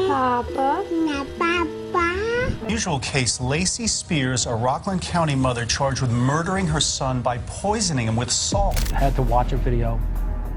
Papa. Usual case, Lacey Spears, a Rockland County mother charged with murdering her son by poisoning him with salt. I had to watch a video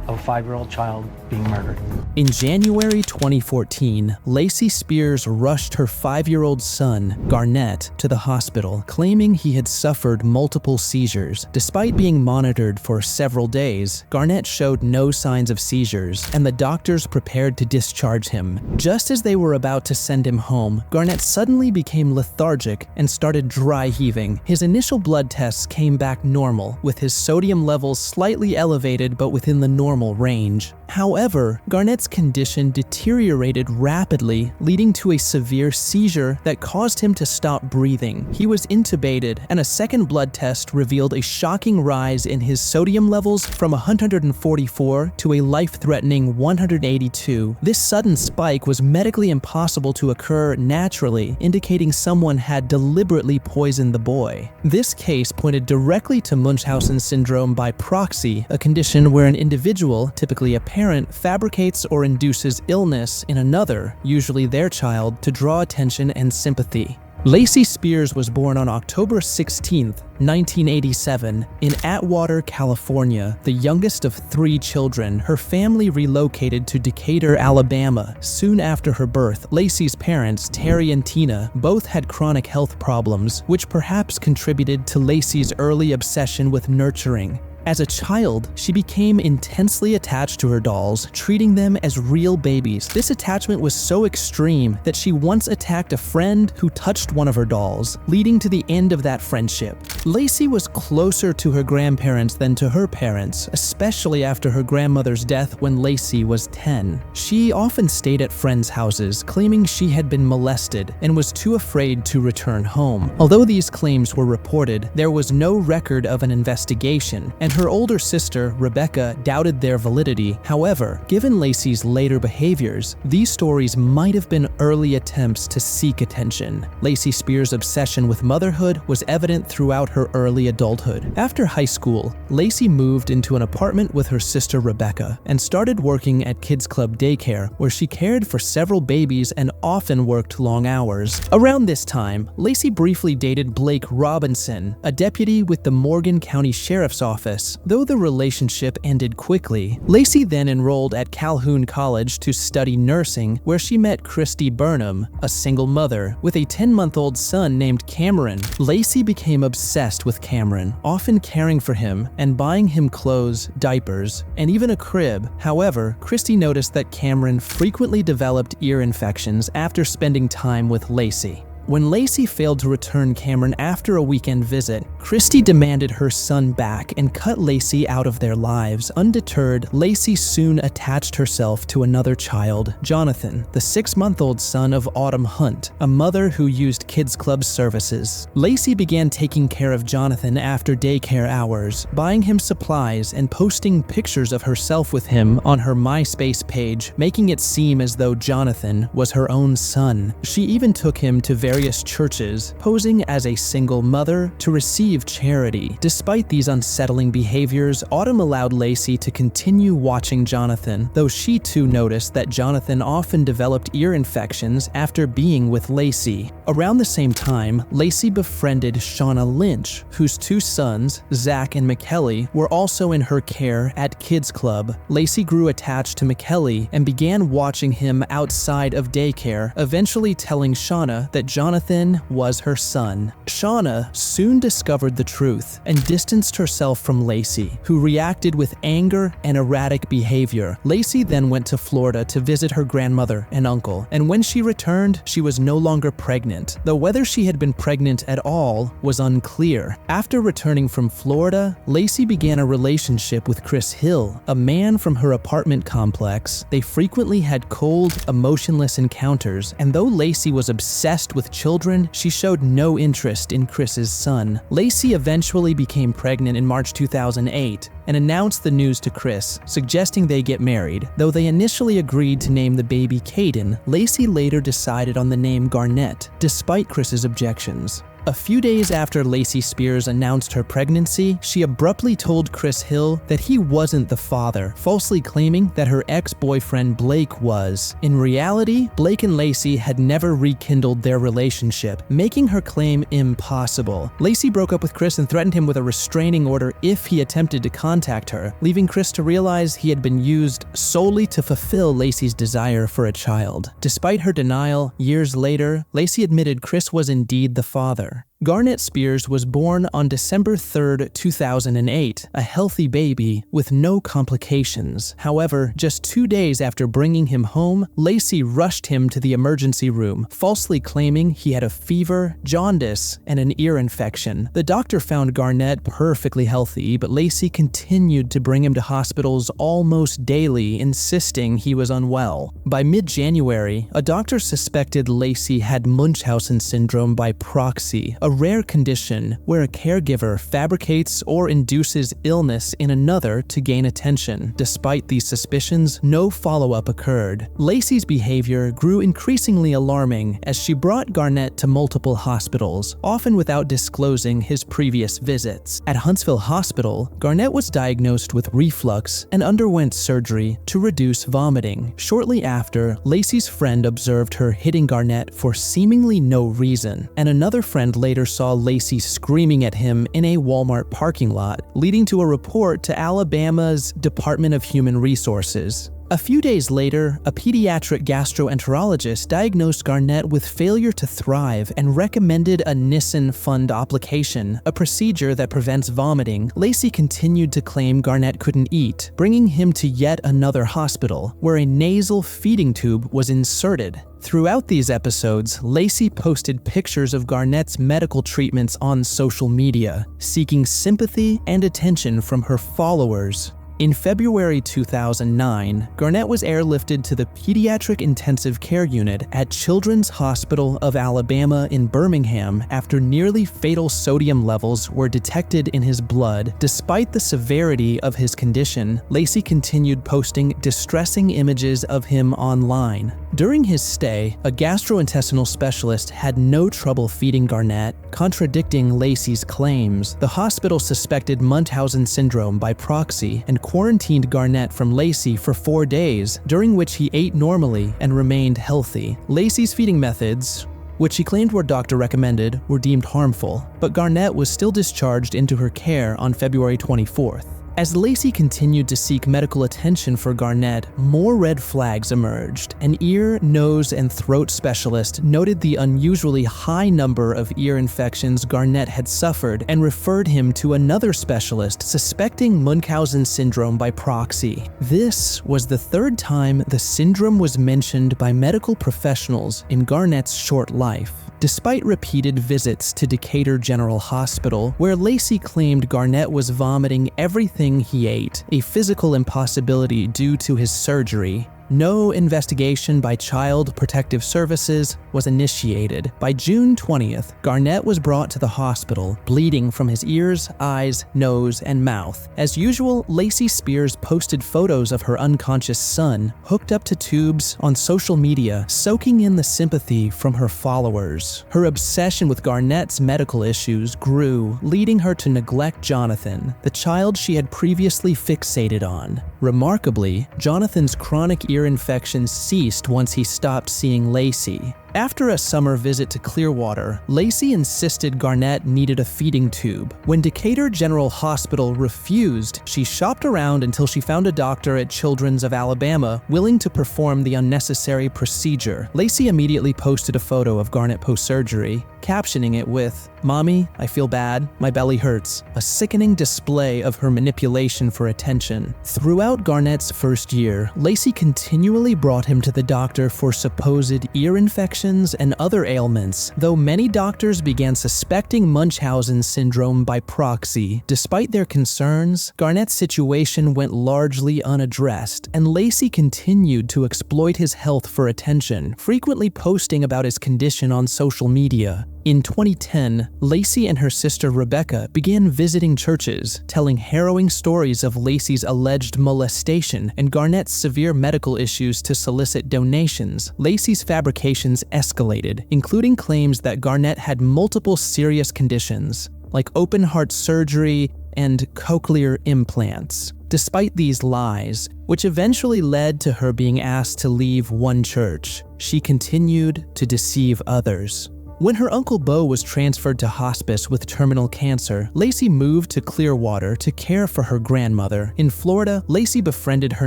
of a 5-year-old child being murdered. In January 2014, Lacey Spears rushed her 5-year-old son, Garnett, to the hospital, claiming he had suffered multiple seizures. Despite being monitored for several days, Garnett showed no signs of seizures, and the doctors prepared to discharge him. Just as they were about to send him home, Garnett suddenly became lethargic and started dry heaving. His initial blood tests came back normal, with his sodium levels slightly elevated but within the normal range. However, Garnett's condition deteriorated rapidly, leading to a severe seizure that caused him to stop breathing. He was intubated, and a second blood test revealed a shocking rise in his sodium levels from 144 to a life-threatening 182. This sudden spike was medically impossible to occur naturally, indicating someone had deliberately poisoned the boy. This case pointed directly to Munchausen Syndrome by proxy, a condition where an individual, typically a parent, fabricates or induces illness in another, usually their child, to draw attention and sympathy. Lacey Spears was born on October 16, 1987, in Atwater, California, the youngest of 3 children. Her family relocated to Decatur, Alabama. Soon after her birth, Lacey's parents, Terry and Tina, both had chronic health problems, which perhaps contributed to Lacey's early obsession with nurturing. As a child, she became intensely attached to her dolls, treating them as real babies. This attachment was so extreme that she once attacked a friend who touched one of her dolls, leading to the end of that friendship. Lacey was closer to her grandparents than to her parents, especially after her grandmother's death when Lacey was 10. She often stayed at friends' houses, claiming she had been molested and was too afraid to return home. Although these claims were reported, there was no record of an investigation, and her older sister, Rebecca, doubted their validity. However, given Lacey's later behaviors, these stories might have been early attempts to seek attention. Lacey Spears' obsession with motherhood was evident throughout her early adulthood. After high school, Lacey moved into an apartment with her sister Rebecca and started working at Kids Club Daycare, where she cared for several babies and often worked long hours. Around this time, Lacey briefly dated Blake Robinson, a deputy with the Morgan County Sheriff's Office. Though the relationship ended quickly, Lacey then enrolled at Calhoun College to study nursing, where she met Christy Burnham, a single mother with a 10-month-old son named Cameron. Lacey became obsessed with Cameron, often caring for him and buying him clothes, diapers, and even a crib. However, Christy noticed that Cameron frequently developed ear infections after spending time with Lacey. When Lacey failed to return Cameron after a weekend visit, Christy demanded her son back and cut Lacey out of their lives. Undeterred, Lacey soon attached herself to another child, Jonathan, the 6-month-old son of Autumn Hunt, a mother who used Kids Club services. Lacey began taking care of Jonathan after daycare hours, buying him supplies and posting pictures of herself with him on her MySpace page, making it seem as though Jonathan was her own son. She even took him to various churches, posing as a single mother to receive charity. Despite these unsettling behaviors, Autumn allowed Lacey to continue watching Jonathan, though she too noticed that Jonathan often developed ear infections after being with Lacey. Around the same time, Lacey befriended Shauna Lynch, whose 2 sons, Zach and McKelly, were also in her care at Kids Club. Lacey grew attached to McKelly and began watching him outside of daycare, eventually telling Shauna that Jonathan was her son. Shauna soon discovered the truth and distanced herself from Lacey, who reacted with anger and erratic behavior. Lacey then went to Florida to visit her grandmother and uncle, and when she returned, she was no longer pregnant, though whether she had been pregnant at all was unclear. After returning from Florida, Lacey began a relationship with Chris Hill, a man from her apartment complex. They frequently had cold, emotionless encounters, and though Lacey was obsessed with children, she showed no interest in Chris's son. Lacey eventually became pregnant in March 2008 and announced the news to Chris, suggesting they get married. Though they initially agreed to name the baby Caden, Lacey later decided on the name Garnett, despite Chris's objections. A few days after Lacey Spears announced her pregnancy, she abruptly told Chris Hill that he wasn't the father, falsely claiming that her ex-boyfriend Blake was. In reality, Blake and Lacey had never rekindled their relationship, making her claim impossible. Lacey broke up with Chris and threatened him with a restraining order if he attempted to contact her, leaving Chris to realize he had been used solely to fulfill Lacey's desire for a child. Despite her denial, years later, Lacey admitted Chris was indeed the father. Garnett Spears was born on December 3, 2008, a healthy baby with no complications. However, just 2 days after bringing him home, Lacey rushed him to the emergency room, falsely claiming he had a fever, jaundice, and an ear infection. The doctor found Garnett perfectly healthy, but Lacey continued to bring him to hospitals almost daily, insisting he was unwell. By mid-January, a doctor suspected Lacey had Munchausen Syndrome by Proxy, a rare condition where a caregiver fabricates or induces illness in another to gain attention. Despite these suspicions, no follow-up occurred. Lacey's behavior grew increasingly alarming as she brought Garnett to multiple hospitals, often without disclosing his previous visits. At Huntsville Hospital, Garnett was diagnosed with reflux and underwent surgery to reduce vomiting. Shortly after, Lacey's friend observed her hitting Garnett for seemingly no reason, and another friend later saw Lacey screaming at him in a Walmart parking lot, leading to a report to Alabama's Department of Human Resources. A few days later, a pediatric gastroenterologist diagnosed Garnett with failure to thrive and recommended a Nissen Fund application, a procedure that prevents vomiting. Lacey continued to claim Garnett couldn't eat, bringing him to yet another hospital, where a nasal feeding tube was inserted. Throughout these episodes, Lacey posted pictures of Garnett's medical treatments on social media, seeking sympathy and attention from her followers. In February 2009, Garnett was airlifted to the Pediatric Intensive Care Unit at Children's Hospital of Alabama in Birmingham after nearly fatal sodium levels were detected in his blood. Despite the severity of his condition, Lacey continued posting distressing images of him online. During his stay, a gastrointestinal specialist had no trouble feeding Garnett, contradicting Lacey's claims. The hospital suspected Munchausen Syndrome by Proxy and quarantined Garnett from Lacey for 4 days, during which he ate normally and remained healthy. Lacey's feeding methods, which she claimed were doctor recommended, were deemed harmful, but Garnett was still discharged into her care on February 24th. As Lacey continued to seek medical attention for Garnett, more red flags emerged. An ear, nose, and throat specialist noted the unusually high number of ear infections Garnett had suffered and referred him to another specialist suspecting Munchausen Syndrome by Proxy. This was the third time the syndrome was mentioned by medical professionals in Garnett's short life. Despite repeated visits to Decatur General Hospital, where Lacey claimed Garnett was vomiting everything he ate, a physical impossibility due to his surgery, no investigation by Child Protective Services was initiated. By June 20th, Garnett was brought to the hospital, bleeding from his ears, eyes, nose, and mouth. As usual, Lacey Spears posted photos of her unconscious son, hooked up to tubes, on social media, soaking in the sympathy from her followers. Her obsession with Garnett's medical issues grew, leading her to neglect Jonathan, the child she had previously fixated on. Remarkably, Jonathan's chronic ear infection ceased once he stopped seeing Lacey. After a summer visit to Clearwater, Lacey insisted Garnett needed a feeding tube. When Decatur General Hospital refused, she shopped around until she found a doctor at Children's of Alabama willing to perform the unnecessary procedure. Lacey immediately posted a photo of Garnett post-surgery, captioning it with, "Mommy, I feel bad, my belly hurts," a sickening display of her manipulation for attention. Throughout Garnett's first year, Lacey continually brought him to the doctor for supposed ear infections and other ailments, though many doctors began suspecting Munchausen Syndrome by Proxy. Despite their concerns, Garnett's situation went largely unaddressed, and Lacey continued to exploit his health for attention, frequently posting about his condition on social media. In 2010, Lacey and her sister Rebecca began visiting churches, telling harrowing stories of Lacey's alleged molestation and Garnett's severe medical issues to solicit donations. Lacey's fabrications escalated, including claims that Garnett had multiple serious conditions, like open heart surgery and cochlear implants. Despite these lies, which eventually led to her being asked to leave one church, she continued to deceive others. When her Uncle Beau was transferred to hospice with terminal cancer, Lacey moved to Clearwater to care for her grandmother. In Florida, Lacey befriended her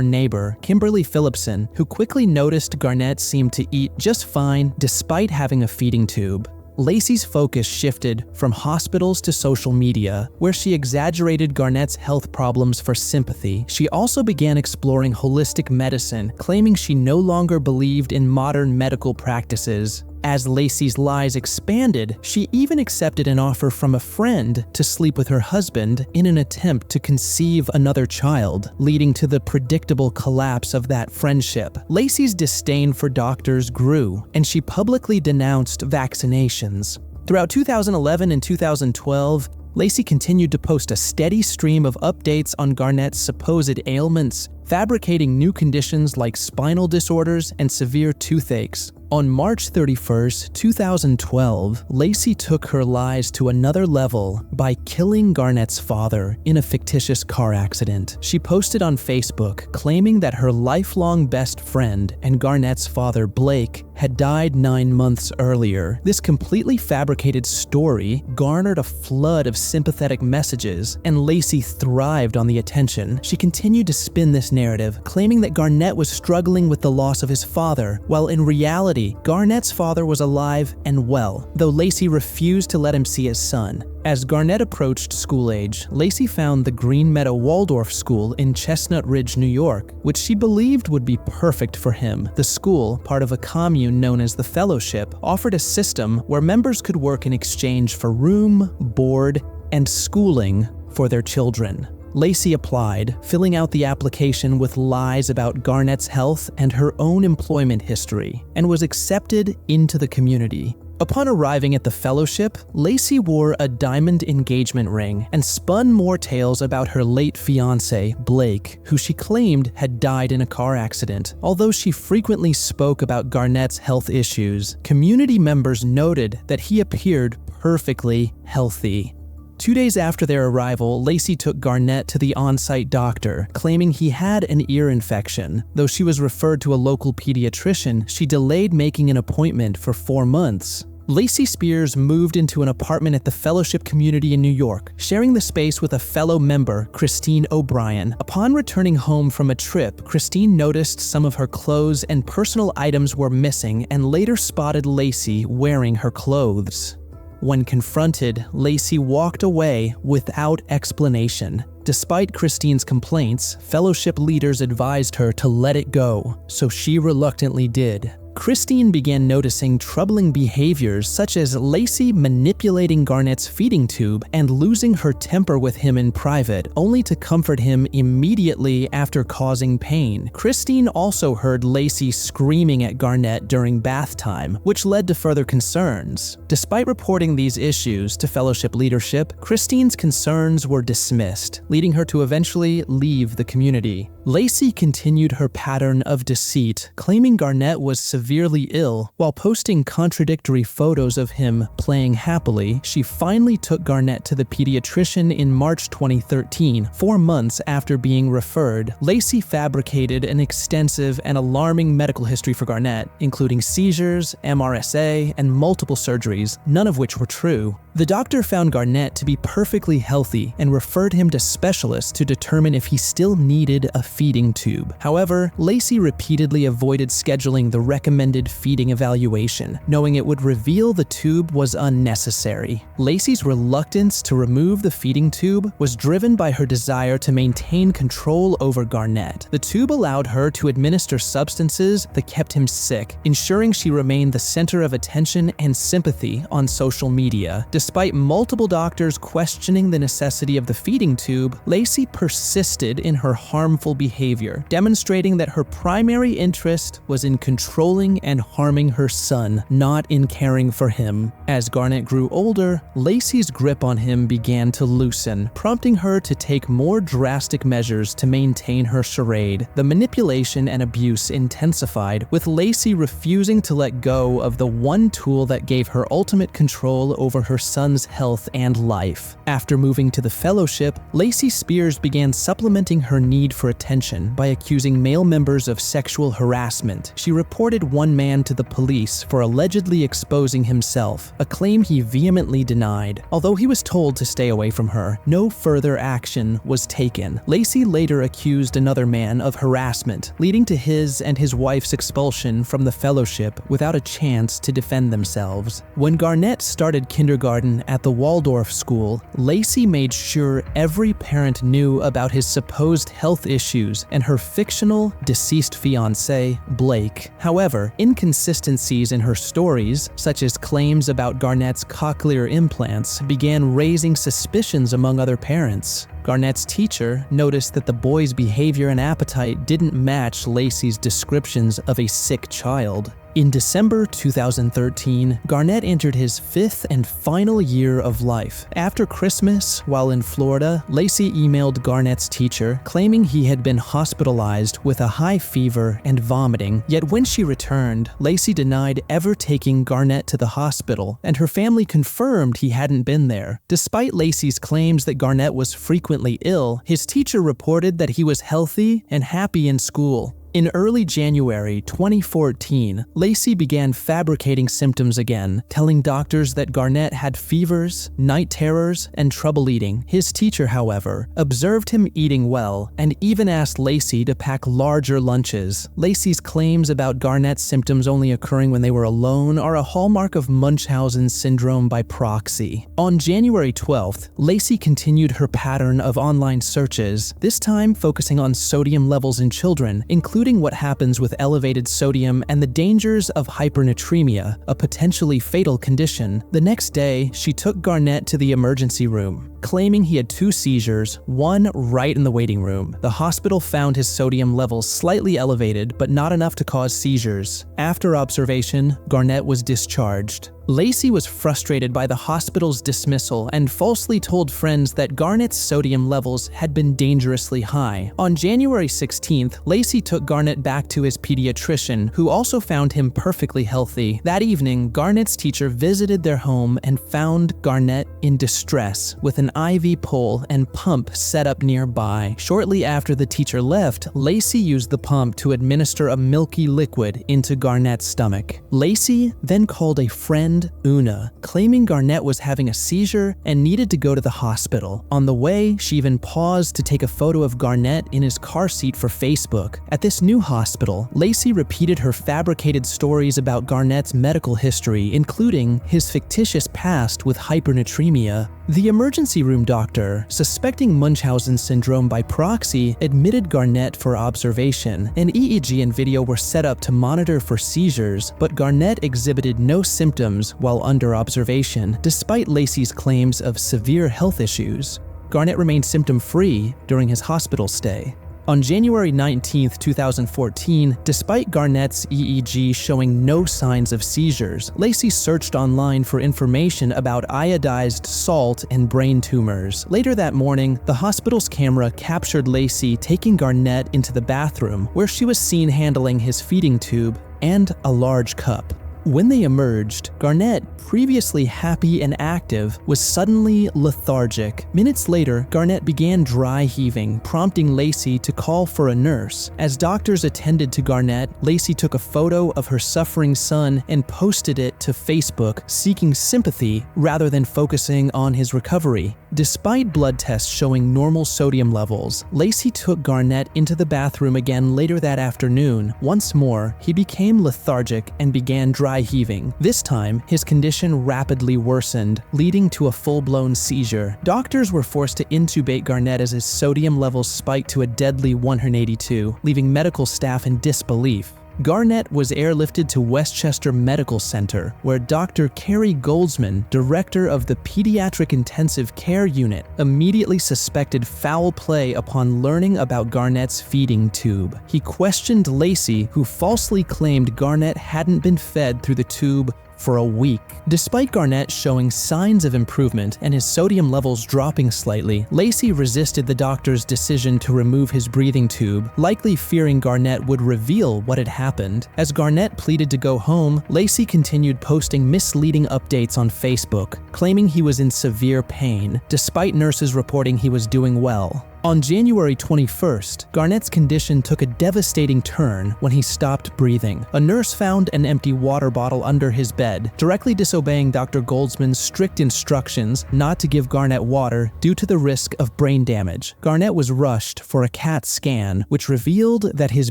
neighbor, Kimberly Phillipson, who quickly noticed Garnett seemed to eat just fine despite having a feeding tube. Lacey's focus shifted from hospitals to social media, where she exaggerated Garnett's health problems for sympathy. She also began exploring holistic medicine, claiming she no longer believed in modern medical practices. As Lacey's lies expanded, she even accepted an offer from a friend to sleep with her husband in an attempt to conceive another child, leading to the predictable collapse of that friendship. Lacey's disdain for doctors grew, and she publicly denounced vaccinations. Throughout 2011 and 2012, Lacey continued to post a steady stream of updates on Garnett's supposed ailments, fabricating new conditions like spinal disorders and severe toothaches. On March 31, 2012, Lacey took her lies to another level by killing Garnett's father in a fictitious car accident. She posted on Facebook claiming that her lifelong best friend and Garnett's father, Blake, had died 9 months earlier. This completely fabricated story garnered a flood of sympathetic messages, and Lacey thrived on the attention. She continued to spin this narrative, claiming that Garnett was struggling with the loss of his father, while in reality, Garnett's father was alive and well, though Lacey refused to let him see his son. As Garnett approached school age, Lacey found the Green Meadow Waldorf School in Chestnut Ridge, New York, which she believed would be perfect for him. The school, part of a commune known as the Fellowship, offered a system where members could work in exchange for room, board, and schooling for their children. Lacey applied, filling out the application with lies about Garnett's health and her own employment history, and was accepted into the community. Upon arriving at the Fellowship, Lacey wore a diamond engagement ring and spun more tales about her late fiancé, Blake, who she claimed had died in a car accident. Although she frequently spoke about Garnett's health issues, community members noted that he appeared perfectly healthy. 2 days after their arrival, Lacey took Garnett to the on-site doctor, claiming he had an ear infection. Though she was referred to a local pediatrician, she delayed making an appointment for 4 months. Lacey Spears moved into an apartment at the Fellowship community in New York, sharing the space with a fellow member, Christine O'Brien. Upon returning home from a trip, Christine noticed some of her clothes and personal items were missing and later spotted Lacey wearing her clothes. When confronted, Lacey walked away without explanation. Despite Christine's complaints, Fellowship leaders advised her to let it go, so she reluctantly did. Christine began noticing troubling behaviors such as Lacey manipulating Garnett's feeding tube and losing her temper with him in private, only to comfort him immediately after causing pain. Christine also heard Lacey screaming at Garnett during bath time, which led to further concerns. Despite reporting these issues to Fellowship leadership, Christine's concerns were dismissed, leading her to eventually leave the community. Lacey continued her pattern of deceit, claiming Garnett was severely ill. While posting contradictory photos of him playing happily, she finally took Garnett to the pediatrician in March 2013, 4 months after being referred. Lacey fabricated an extensive and alarming medical history for Garnett, including seizures, MRSA, and multiple surgeries, none of which were true. The doctor found Garnett to be perfectly healthy and referred him to specialists to determine if he still needed a feeding tube. However, Lacey repeatedly avoided scheduling the recommended feeding evaluation, knowing it would reveal the tube was unnecessary. Lacey's reluctance to remove the feeding tube was driven by her desire to maintain control over Garnett. The tube allowed her to administer substances that kept him sick, ensuring she remained the center of attention and sympathy on social media. Despite multiple doctors questioning the necessity of the feeding tube, Lacey persisted in her harmful behavior, demonstrating that her primary interest was in controlling and harming her son, not in caring for him. As Garnett grew older, Lacey's grip on him began to loosen, prompting her to take more drastic measures to maintain her charade. The manipulation and abuse intensified, with Lacey refusing to let go of the one tool that gave her ultimate control over her son's health and life. After moving to the fellowship, Lacey Spears began supplementing her need for attention by accusing male members of sexual harassment. She reported one man to the police for allegedly exposing himself, a claim he vehemently denied. Although he was told to stay away from her, no further action was taken. Lacey later accused another man of harassment, leading to his and his wife's expulsion from the fellowship without a chance to defend themselves. When Garnett started kindergarten at the Waldorf school, Lacey made sure every parent knew about his supposed health issues and her fictional deceased fiancé, Blake. However, inconsistencies in her stories, such as claims about Garnett's cochlear implants, began raising suspicions among other parents. Garnett's teacher noticed that the boy's behavior and appetite didn't match Lacey's descriptions of a sick child. In December 2013, Garnett entered his 5th and final year of life. After Christmas, while in Florida, Lacey emailed Garnett's teacher claiming he had been hospitalized with a high fever and vomiting. Yet when she returned, Lacey denied ever taking Garnett to the hospital, and her family confirmed he hadn't been there. Despite Lacey's claims that Garnett was frequently ill, his teacher reported that he was healthy and happy in school. In early January 2014, Lacey began fabricating symptoms again, telling doctors that Garnett had fevers, night terrors, and trouble eating. His teacher, however, observed him eating well and even asked Lacey to pack larger lunches. Lacey's claims about Garnett's symptoms only occurring when they were alone are a hallmark of Munchausen Syndrome by Proxy. On January 12th, Lacey continued her pattern of online searches, this time focusing on sodium levels in children, including what happens with elevated sodium and the dangers of hypernatremia, a potentially fatal condition. The next day, she took Garnett to the emergency room, claiming he had 2 seizures, one right in the waiting room. The hospital found his sodium levels slightly elevated, but not enough to cause seizures. After observation, Garnett was discharged. Lacey was frustrated by the hospital's dismissal and falsely told friends that Garnett's sodium levels had been dangerously high. On January 16th, Lacey took Garnett back to his pediatrician, who also found him perfectly healthy. That evening, Garnett's teacher visited their home and found Garnett in distress, with an IV pole and pump set up nearby. Shortly after the teacher left, Lacey used the pump to administer a milky liquid into Garnett's stomach. Lacey then called a friend, Una, claiming Garnett was having a seizure and needed to go to the hospital. On the way, she even paused to take a photo of Garnett in his car seat for Facebook. At this new hospital, Lacey repeated her fabricated stories about Garnett's medical history, including his fictitious past with hypernatremia. The emergency room doctor, suspecting Munchausen Syndrome by Proxy, admitted Garnett for observation. An EEG and video were set up to monitor for seizures, but Garnett exhibited no symptoms while under observation, despite Lacey's claims of severe health issues. Garnett remained symptom-free during his hospital stay. On January 19, 2014, despite Garnett's EEG showing no signs of seizures, Lacey searched online for information about iodized salt and brain tumors. Later that morning, the hospital's camera captured Lacey taking Garnett into the bathroom, where she was seen handling his feeding tube and a large cup. When they emerged, Garnett, previously happy and active, was suddenly lethargic. Minutes later, Garnett began dry heaving, prompting Lacey to call for a nurse. As doctors attended to Garnett, Lacey took a photo of her suffering son and posted it to Facebook, seeking sympathy rather than focusing on his recovery. Despite blood tests showing normal sodium levels, Lacey took Garnett into the bathroom again later that afternoon. Once more, he became lethargic and began dry heaving. This time, his condition rapidly worsened, leading to a full-blown seizure. Doctors were forced to intubate Garnett as his sodium levels spiked to a deadly 182, leaving medical staff in disbelief. Garnett was airlifted to Westchester Medical Center, where Dr. Carrie Goldsman, director of the Pediatric Intensive Care Unit, immediately suspected foul play upon learning about Garnett's feeding tube. He questioned Lacey, who falsely claimed Garnett hadn't been fed through the tube for a week. Despite Garnett showing signs of improvement and his sodium levels dropping slightly, Lacey resisted the doctor's decision to remove his breathing tube, likely fearing Garnett would reveal what had happened. As Garnett pleaded to go home, Lacey continued posting misleading updates on Facebook, claiming he was in severe pain, despite nurses reporting he was doing well. On January 21st, Garnett's condition took a devastating turn when he stopped breathing. A nurse found an empty water bottle under his bed, directly disobeying Dr. Goldsman's strict instructions not to give Garnett water due to the risk of brain damage. Garnett was rushed for a CAT scan, which revealed that his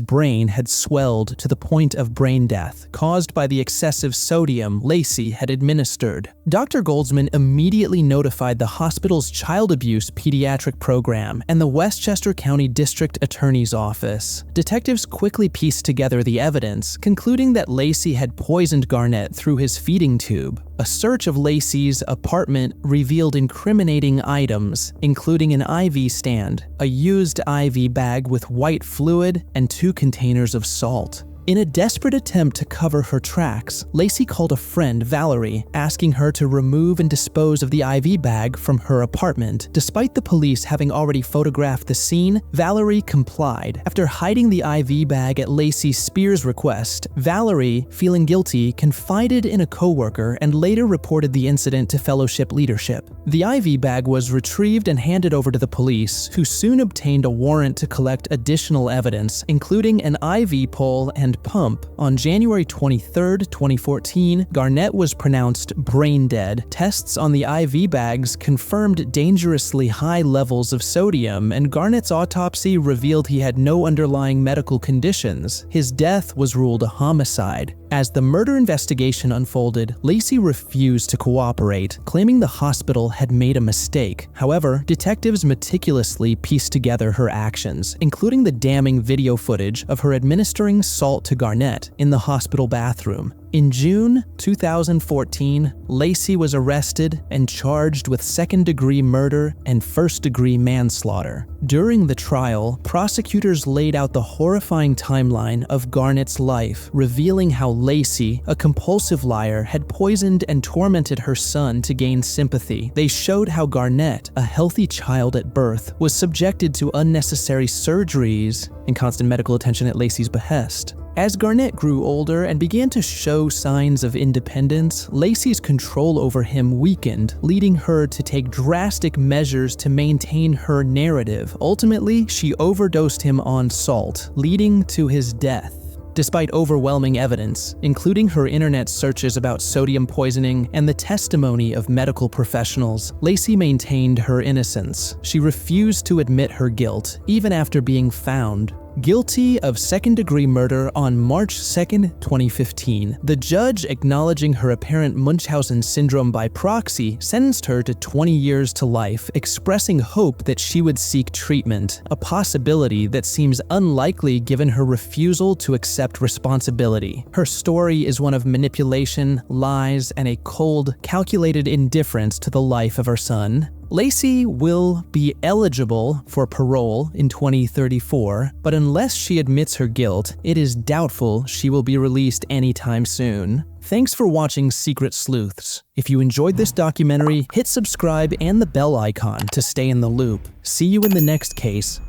brain had swelled to the point of brain death, caused by the excessive sodium Lacey had administered. Dr. Goldsman immediately notified the hospital's child abuse pediatric program and the Westchester County District Attorney's Office. Detectives quickly pieced together the evidence, concluding that Lacey had poisoned Garnett through his feeding tube. A search of Lacey's apartment revealed incriminating items, including an IV stand, a used IV bag with white fluid, and 2 containers of salt. In a desperate attempt to cover her tracks, Lacey called a friend, Valerie, asking her to remove and dispose of the IV bag from her apartment. Despite the police having already photographed the scene, Valerie complied. After hiding the IV bag at Lacey Spears' request, Valerie, feeling guilty, confided in a coworker and later reported the incident to Fellowship leadership. The IV bag was retrieved and handed over to the police, who soon obtained a warrant to collect additional evidence, including an IV pole and pump. On January 23, 2014, Garnett was pronounced brain dead. Tests on the IV bags confirmed dangerously high levels of sodium, and Garnett's autopsy revealed he had no underlying medical conditions. His death was ruled a homicide. As the murder investigation unfolded, Lacey refused to cooperate, claiming the hospital had made a mistake. However, detectives meticulously pieced together her actions, including the damning video footage of her administering salt to Garnett in the hospital bathroom. In June 2014, Lacey was arrested and charged with second-degree murder and first-degree manslaughter. During the trial, prosecutors laid out the horrifying timeline of Garnett's life, revealing how Lacey, a compulsive liar, had poisoned and tormented her son to gain sympathy. They showed how Garnett, a healthy child at birth, was subjected to unnecessary surgeries and constant medical attention at Lacey's behest. As Garnett grew older and began to show signs of independence, Lacey's control over him weakened, leading her to take drastic measures to maintain her narrative. Ultimately, she overdosed him on salt, leading to his death. Despite overwhelming evidence, including her internet searches about sodium poisoning and the testimony of medical professionals, Lacey maintained her innocence. She refused to admit her guilt, even after being found guilty of second-degree murder on March 2, 2015. The judge, acknowledging her apparent Munchausen Syndrome by proxy, sentenced her to 20 years to life, expressing hope that she would seek treatment, a possibility that seems unlikely given her refusal to accept responsibility. Her story is one of manipulation, lies, and a cold, calculated indifference to the life of her son. Lacey will be eligible for parole in 2034, but unless she admits her guilt, it is doubtful she will be released anytime soon. Thanks for watching Secret Sleuths. If you enjoyed this documentary, hit subscribe and the bell icon to stay in the loop. See you in the next case.